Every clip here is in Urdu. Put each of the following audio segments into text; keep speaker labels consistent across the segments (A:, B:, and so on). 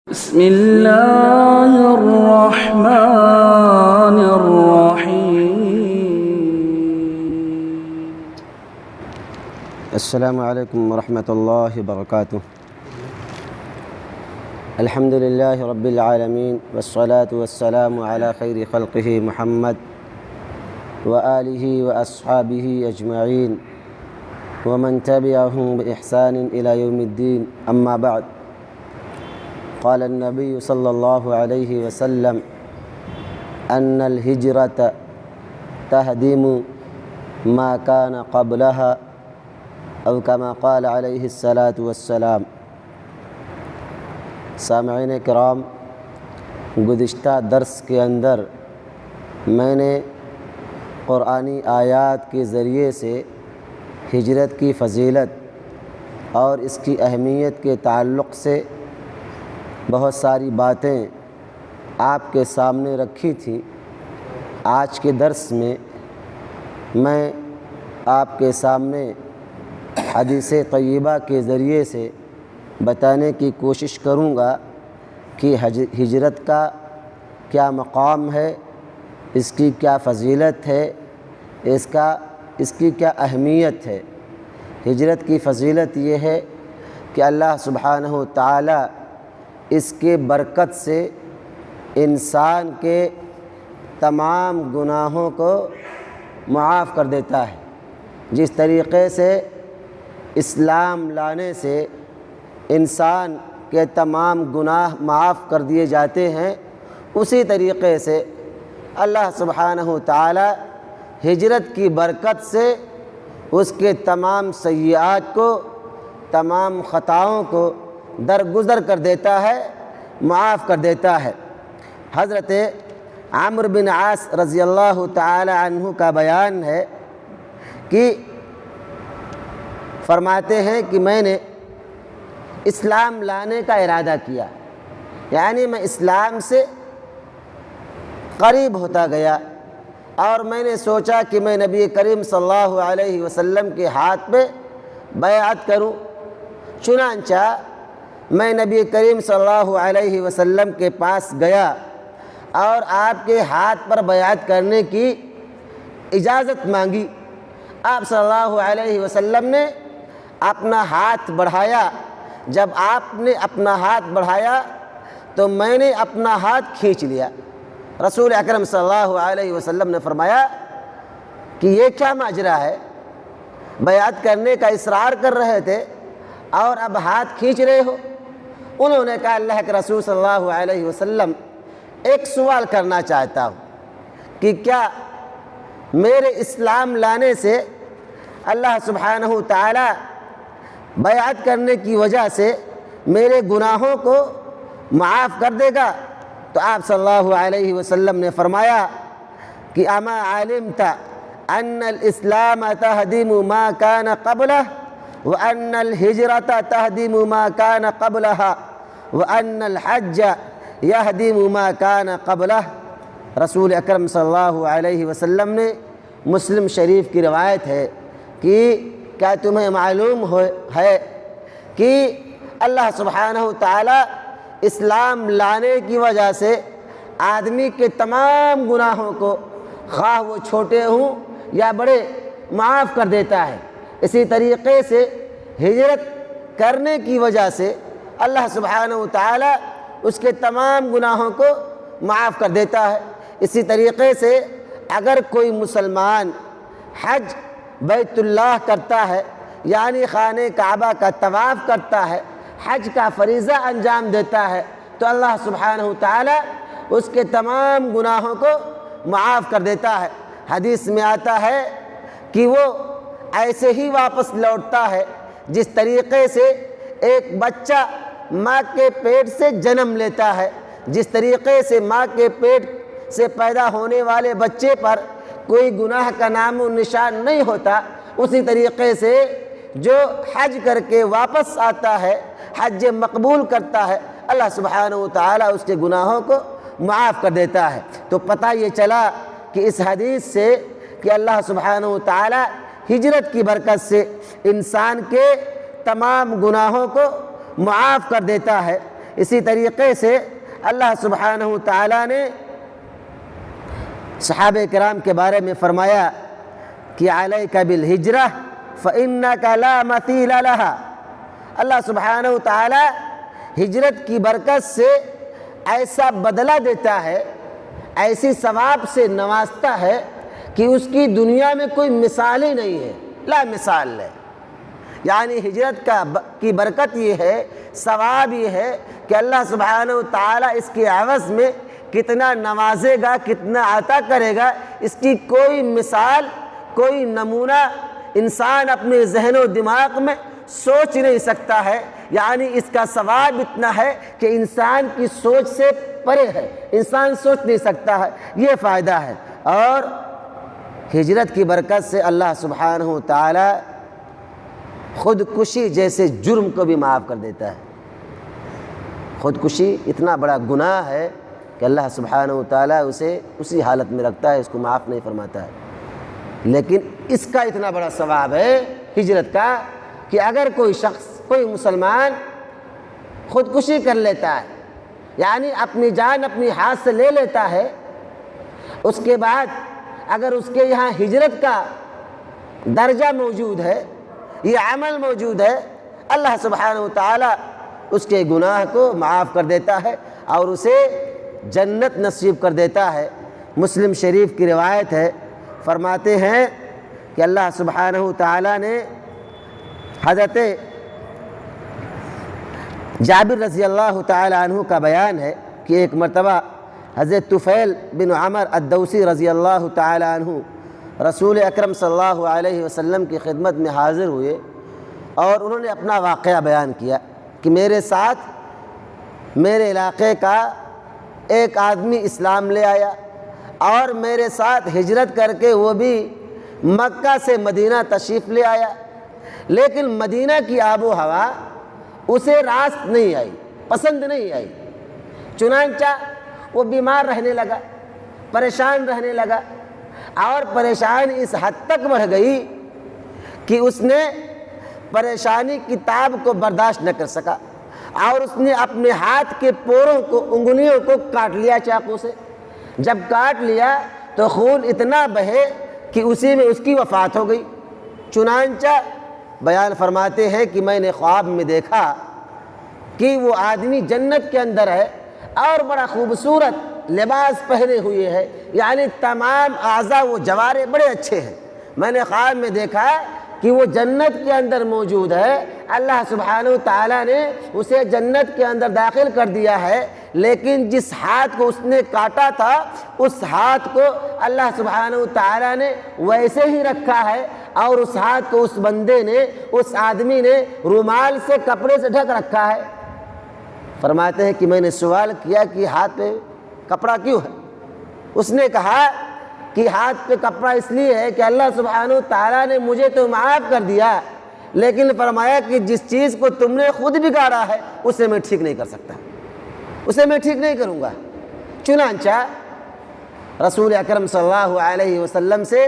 A: بسم الله الرحمن الرحيم.
B: السلام عليكم ورحمة الله وبركاته. الحمد لله رب العالمين والصلاة والسلام على خير خلقه محمد وآله وأصحابه أجمعين ومن تبعهم بإحسان إلى يوم الدين. أما بعد، قال النبي صلى الله عليه وسلم أن الهجرة تهدم ما كان قبلها او كما قال علیہ الصلاۃ والسلام. سامعین کرام، گزشتہ درس کے اندر میں نے قرآنی آیات کے ذریعے سے ہجرت کی فضیلت اور اس کی اہمیت کے تعلق سے بہت ساری باتیں آپ کے سامنے رکھی تھیں. آج کے درس میں میں آپ کے سامنے حدیث طیبہ کے ذریعے سے بتانے کی کوشش کروں گا کہ ہجرت کا کیا مقام ہے، اس کی کیا فضیلت ہے، اس کی کیا اہمیت ہے. ہجرت کی فضیلت یہ ہے کہ اللہ سبحانہ و تعالی اس کے برکت سے انسان کے تمام گناہوں کو معاف کر دیتا ہے. جس طریقے سے اسلام لانے سے انسان کے تمام گناہ معاف کر دیے جاتے ہیں، اسی طریقے سے اللہ سبحانہ و تعالی ہجرت کی برکت سے اس کے تمام سیئات کو، تمام خطاؤں کو درگزر کر دیتا ہے، معاف کر دیتا ہے. حضرت عمرو بن عاص رضی اللہ تعالی عنہ کا بیان ہے کہ فرماتے ہیں کہ میں نے اسلام لانے کا ارادہ کیا، یعنی میں اسلام سے قریب ہوتا گیا اور میں نے سوچا کہ میں نبی کریم صلی اللہ علیہ وسلم کے ہاتھ پہ بیعت کروں. چنانچہ میں نبی کریم صلی اللہ علیہ وسلم کے پاس گیا اور آپ کے ہاتھ پر بیعت کرنے کی اجازت مانگی. آپ صلی اللہ علیہ وسلم نے اپنا ہاتھ بڑھایا. جب آپ نے اپنا ہاتھ بڑھایا تو میں نے اپنا ہاتھ کھینچ لیا. رسول اکرم صلی اللہ علیہ وسلم نے فرمایا کہ یہ کیا ماجرا ہے، بیعت کرنے کا اصرار کر رہے تھے اور اب ہاتھ کھینچ رہے ہو. انہوں نے کہا اللہ کے رسول صلی اللہ علیہ وسلم، ایک سوال کرنا چاہتا ہوں کہ کیا میرے اسلام لانے سے اللہ سبحانہ و تعالی بیعت کرنے کی وجہ سے میرے گناہوں کو معاف کر دے گا؟ تو آپ صلی اللہ علیہ وسلم نے فرمایا کہ اما علمت ان الاسلام تهدم ما كان قبله وان الهجرة تهدم ما كان قبلها وان الحج يهدم ما كان قبله. رسول اکرم صلی اللہ علیہ وسلم نے، مسلم شریف کی روایت ہے کہ کیا تمہیں معلوم ہے کہ اللہ سبحانہ و تعالی اسلام لانے کی وجہ سے آدمی کے تمام گناہوں کو، خواہ وہ چھوٹے ہوں یا بڑے، معاف کر دیتا ہے. اسی طریقے سے ہجرت کرنے کی وجہ سے اللہ سبحانہ و تعالی اس کے تمام گناہوں کو معاف کر دیتا ہے. اسی طریقے سے اگر کوئی مسلمان حج بیت اللہ کرتا ہے، یعنی خانہ کعبہ کا طواف کرتا ہے، حج کا فریضہ انجام دیتا ہے، تو اللہ سبحانہ و تعالی اس کے تمام گناہوں کو معاف کر دیتا ہے. حدیث میں آتا ہے کہ وہ ایسے ہی واپس لوٹتا ہے جس طریقے سے ایک بچہ ماں کے پیٹ سے جنم لیتا ہے. جس طریقے سے ماں کے پیٹ سے پیدا ہونے والے بچے پر کوئی گناہ کا نام و نشان نہیں ہوتا، اسی طریقے سے جو حج کر کے واپس آتا ہے، حج مقبول کرتا ہے، اللہ سبحانہ و تعالی اس کے گناہوں کو معاف کر دیتا ہے. تو پتہ یہ چلا کہ اس حدیث سے کہ اللہ سبحانہ و تعالی ہجرت کی برکت سے انسان کے تمام گناہوں کو معاف کر دیتا ہے. اسی طریقے سے اللہ سبحانہ تعالیٰ نے صحابہ کرام کے بارے میں فرمایا کہ علیک بالہجرہ فإنک لا مثیل لہا۔ اللہ سبحانہ تعالیٰ ہجرت کی برکت سے ایسا بدلہ دیتا ہے، ایسی ثواب سے نوازتا ہے کہ اس کی دنیا میں کوئی مثال ہی نہیں ہے، لا مثال ہے۔ یعنی ہجرت کی برکت یہ ہے، ثواب یہ ہے کہ اللہ سبحانہ تعالیٰ اس کے عوض میں کتنا نوازے گا، کتنا عطا کرے گا، اس کی کوئی مثال، کوئی نمونہ انسان اپنے ذہن و دماغ میں سوچ نہیں سکتا ہے۔ یعنی اس کا ثواب اتنا ہے کہ انسان کی سوچ سے پرے ہے، انسان سوچ نہیں سکتا ہے، یہ فائدہ ہے۔ اور ہجرت کی برکت سے اللہ سبحانہ تعالیٰ خودکشی جیسے جرم کو بھی معاف کر دیتا ہے۔ خودکشی اتنا بڑا گناہ ہے کہ اللہ سبحانہ تعالیٰ اسے اسی حالت میں رکھتا ہے، اس کو معاف نہیں فرماتا ہے۔ لیکن اس کا اتنا بڑا ثواب ہے ہجرت کا کہ اگر کوئی شخص، کوئی مسلمان خودکشی کر لیتا ہے، یعنی اپنی جان اپنی ہاتھ سے لے لیتا ہے، اس کے بعد اگر اس کے یہاں ہجرت کا درجہ موجود ہے، یہ عمل موجود ہے، اللہ سبحانہ تعالیٰ اس کے گناہ کو معاف کر دیتا ہے اور اسے جنت نصیب کر دیتا ہے۔ مسلم شریف کی روایت ہے، فرماتے ہیں کہ اللہ سبحانہ تعالیٰ نے حضرت جابر رضی اللہ تعالیٰ عنہ کا بیان ہے کہ ایک مرتبہ حضرت طفیل بن عمر الدوسی رضی اللہ تعالیٰ عنہ رسول اکرم صلی اللہ علیہ وسلم کی خدمت میں حاضر ہوئے اور انہوں نے اپنا واقعہ بیان کیا کہ میرے ساتھ میرے علاقے کا ایک آدمی اسلام لے آیا اور میرے ساتھ ہجرت کر کے وہ بھی مکہ سے مدینہ تشریف لے آیا، لیکن مدینہ کی آب و ہوا اسے راست نہیں آئی، پسند نہیں آئی، چنانچہ وہ بیمار رہنے لگا، پریشان رہنے لگا، اور پریشانی اس حد تک بڑھ گئی کہ اس نے پریشانی کی تاب کو برداشت نہ کر سکا اور اس نے اپنے ہاتھ کے پوروں کو، انگلیوں کو کاٹ لیا چاقو سے۔ جب کاٹ لیا تو خون اتنا بہے کہ اسی میں اس کی وفات ہو گئی۔ چنانچہ بیان فرماتے ہیں کہ میں نے خواب میں دیکھا کہ وہ آدمی جنت کے اندر ہے اور بڑا خوبصورت لباس پہنے ہوئے ہے، یعنی تمام اعضاء و جوارح بڑے اچھے ہیں۔ میں نے خواب میں دیکھا کہ وہ جنت کے اندر موجود ہے، اللہ سبحانہ تعالیٰ نے اسے جنت کے اندر داخل کر دیا ہے، لیکن جس ہاتھ کو اس نے کاٹا تھا اس ہاتھ کو اللہ سبحانہ تعالیٰ نے ویسے ہی رکھا ہے، اور اس ہاتھ کو اس بندے نے، اس آدمی نے رومال سے، کپڑے سے ڈھک رکھا ہے۔ فرماتے ہیں کہ میں نے سوال کیا کہ ہاتھ پہ کپڑا کیوں ہے؟ اس نے کہا کہ ہاتھ پہ کپڑا اس لیے ہے کہ اللہ سبحانہ تعالیٰ نے مجھے تو معاف کر دیا، لیکن فرمایا کہ جس چیز کو تم نے خود بگاڑا ہے اسے میں ٹھیک نہیں کر سکتا، اسے میں ٹھیک نہیں کروں گا۔ چنانچہ رسول اکرم صلی اللہ علیہ وسلم سے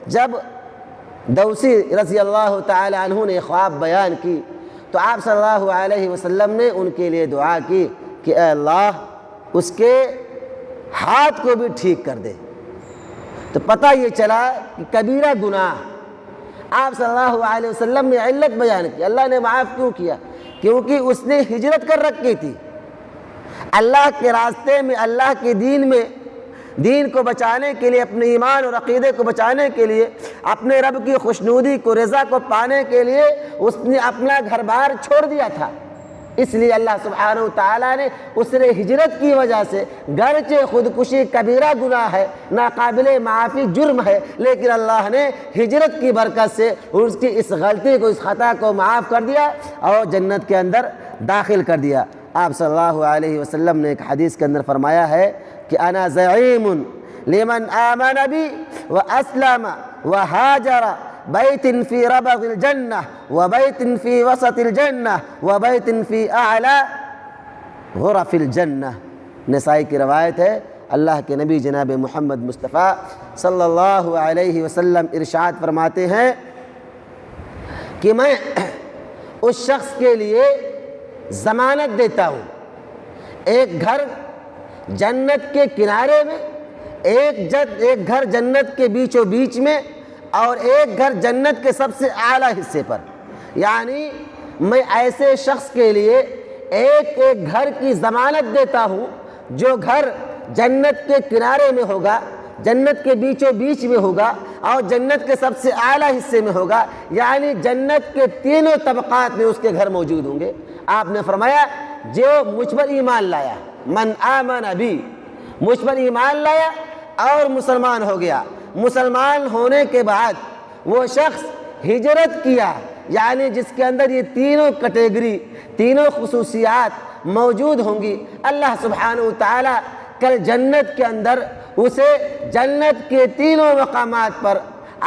B: جب دوسی رضی اللہ تعالی عنہ نے خواب بیان کی تو آپ صلی اللہ علیہ وسلم نے ان کے لیے دعا کی کہ اے اللہ اس کے ہاتھ کو بھی ٹھیک کر دے۔ تو پتہ یہ چلا کہ کبیرہ گناہ، آپ صلی اللہ علیہ وسلم نے علت بیان کی، اللہ نے معاف کیوں کیا؟ کیونکہ اس نے ہجرت کر رکھی تھی اللہ کے راستے میں، اللہ کے دین میں، دین کو بچانے کے لیے، اپنے ایمان اور عقیدے کو بچانے کے لیے، اپنے رب کی خوشنودی کو، رضا کو پانے کے لیے اس نے اپنا گھر بار چھوڑ دیا تھا۔ اس لیے اللہ سبحانہ تعالیٰ نے اس نے ہجرت کی وجہ سے، گرچہ خودکشی کبیرہ گناہ ہے، ناقابل معافی جرم ہے، لیکن اللہ نے ہجرت کی برکت سے اس کی اس غلطی کو، اس خطا کو معاف کر دیا اور جنت کے اندر داخل کر دیا۔ آپ صلی اللہ علیہ وسلم نے ایک حدیث کے اندر فرمایا ہے کہ انا زعیم لمن آمن بی واسلم وہاجر بیت فی ربض الجنہ وبیت فی وسط الجنہ وبیت فی اعلی غرف الجنہ۔ نسائی کی روایت ہے۔ اللہ کے نبی جناب محمد مصطفیٰ صلی اللہ علیہ وسلم ارشاد فرماتے ہیں کہ میں اس شخص کے لیے ضمانت دیتا ہوں، ایک گھر جنت کے کنارے میں، ایک گھر جنت کے بیچوں بیچ میں، اور ایک گھر جنت کے سب سے اعلیٰ حصے پر۔ یعنی میں ایسے شخص کے لیے ایک ایک گھر کی ضمانت دیتا ہوں جو گھر جنت کے کنارے میں ہوگا، جنت کے بیچوں بیچ میں ہوگا، اور جنت کے سب سے اعلیٰ حصے میں ہوگا، یعنی جنت کے تینوں طبقات میں اس کے گھر موجود ہوں گے۔ آپ نے فرمایا جو مجھ پر ایمان لایا، من آمن بی، مجھ پر ایمان لایا اور مسلمان ہو گیا، مسلمان ہونے کے بعد وہ شخص ہجرت کیا، یعنی جس کے اندر یہ تینوں کیٹیگری، تینوں خصوصیات موجود ہوں گی، اللہ سبحانہ و تعالیٰ کل جنت کے اندر اسے جنت کے تینوں مقامات پر،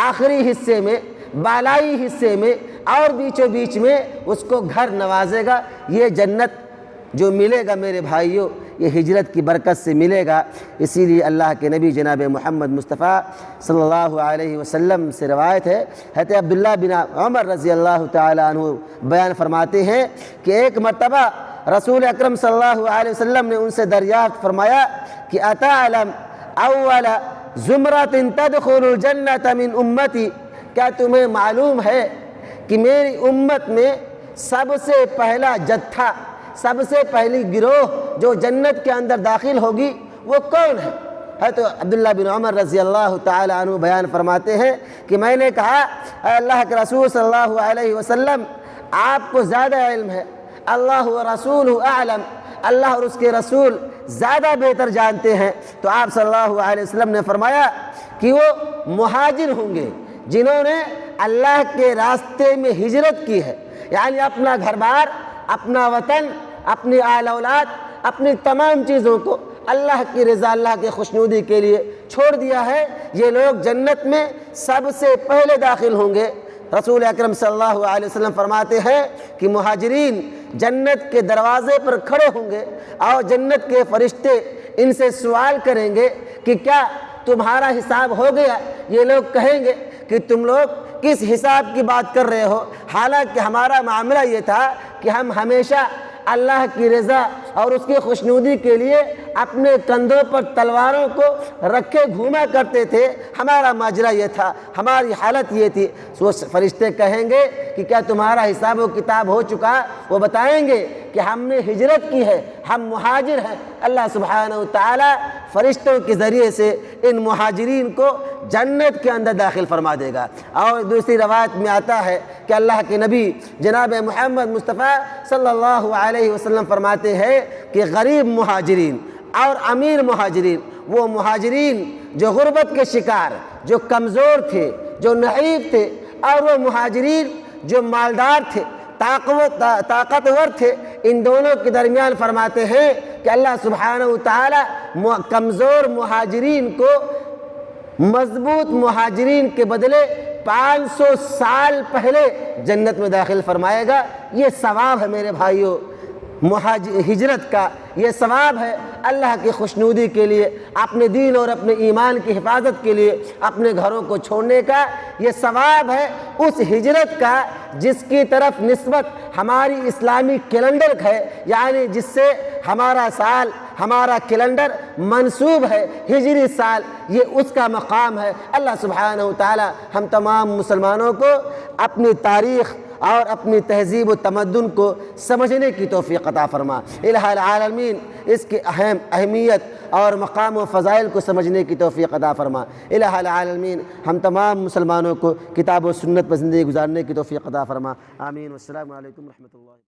B: آخری حصے میں، بالائی حصے میں اور بیچوں بیچ میں اس کو گھر نوازے گا۔ یہ جنت جو ملے گا میرے بھائیوں، یہ ہجرت کی برکت سے ملے گا۔ اسی لیے اللہ کے نبی جناب محمد مصطفیٰ صلی اللہ علیہ وسلم سے روایت ہے، حضرت عبداللہ بن عمر رضی اللہ تعالیٰ عنہ بیان فرماتے ہیں کہ ایک مرتبہ رسول اکرم صلی اللہ علیہ وسلم نے ان سے دریافت فرمایا کہ اتعلم اول زمرۃ تدخل الجنۃ من امتی، کیا تمہیں معلوم ہے کہ میری امت میں سب سے پہلا جتھا، سب سے پہلی گروہ جو جنت کے اندر داخل ہوگی وہ کون ہے؟ حضرت عبداللہ بن عمر رضی اللہ تعالی عنہ بیان فرماتے ہیں کہ میں نے کہا اے اللہ کے رسول صلی اللہ علیہ وسلم، آپ کو زیادہ علم ہے، اللہ و رسول اعلم، اللہ اور اس کے رسول زیادہ بہتر جانتے ہیں۔ تو آپ صلی اللہ علیہ وسلم نے فرمایا کہ وہ مہاجر ہوں گے جنہوں نے اللہ کے راستے میں ہجرت کی ہے، یعنی اپنا گھر بار، اپنا وطن، اپنی آل اولاد، اپنی تمام چیزوں کو اللہ کی رضا، اللہ کے خوشنودی کے لیے چھوڑ دیا ہے۔ یہ لوگ جنت میں سب سے پہلے داخل ہوں گے۔ رسول اکرم صلی اللہ علیہ وسلم فرماتے ہیں کہ مہاجرین جنت کے دروازے پر کھڑے ہوں گے اور جنت کے فرشتے ان سے سوال کریں گے کہ کیا تمہارا حساب ہو گیا؟ یہ لوگ کہیں گے کہ تم لوگ کس حساب کی بات کر رہے ہو؟ حالانکہ ہمارا معاملہ یہ تھا کہ ہم ہمیشہ اللہ کی رضا اور اس کی خوشنودی کے لیے اپنے کندھوں پر تلواروں کو رکھے گھوما کرتے تھے، ہمارا ماجرا یہ تھا، ہماری حالت یہ تھی۔ وہ فرشتے کہیں گے کہ کیا تمہارا حساب و کتاب ہو چکا؟ وہ بتائیں گے کہ ہم نے ہجرت کی ہے، ہم مہاجر ہیں۔ اللہ سبحانہ و تعالی فرشتوں کے ذریعے سے ان مہاجرین کو جنت کے اندر داخل فرما دے گا۔ اور دوسری روایت میں آتا ہے کہ اللہ کے نبی جناب محمد مصطفیٰ صلی اللہ علیہ وسلم فرماتے ہیں کہ غریب مہاجرین اور امیر مہاجرین، وہ مہاجرین جو غربت کے شکار، جو کمزور تھے، جو نحیف تھے، اور وہ مہاجرین جو مالدار تھے، طاقتور تھے، ان دونوں کے درمیان فرماتے ہیں کہ اللہ سبحانہ و تعالی کمزور مہاجرین کو مضبوط مہاجرین کے بدلے 500 سال پہلے جنت میں داخل فرمائے گا۔ یہ ثواب ہے میرے بھائیوں ہجرت کا، یہ ثواب ہے اللہ کی خوشنودی کے لیے، اپنے دین اور اپنے ایمان کی حفاظت کے لیے اپنے گھروں کو چھوڑنے کا۔ یہ ثواب ہے اس ہجرت کا جس کی طرف نسبت ہماری اسلامی کیلنڈر ہے، یعنی جس سے ہمارا سال، ہمارا کیلنڈر منسوب ہے ہجری سال، یہ اس کا مقام ہے۔ اللہ سبحانہ و تعالی ہم تمام مسلمانوں کو اپنی تاریخ اور اپنی تہذیب و تمدن کو سمجھنے کی توفیق عطا فرما۔ الہ العالمین اس کی اہمیت اور مقام و فضائل کو سمجھنے کی توفیق عطا فرما۔ الہ العالمین ہم تمام مسلمانوں کو کتاب و سنت پر زندگی گزارنے کی توفیق عطا فرما۔ آمین۔ والسلام علیکم ورحمۃ اللہ۔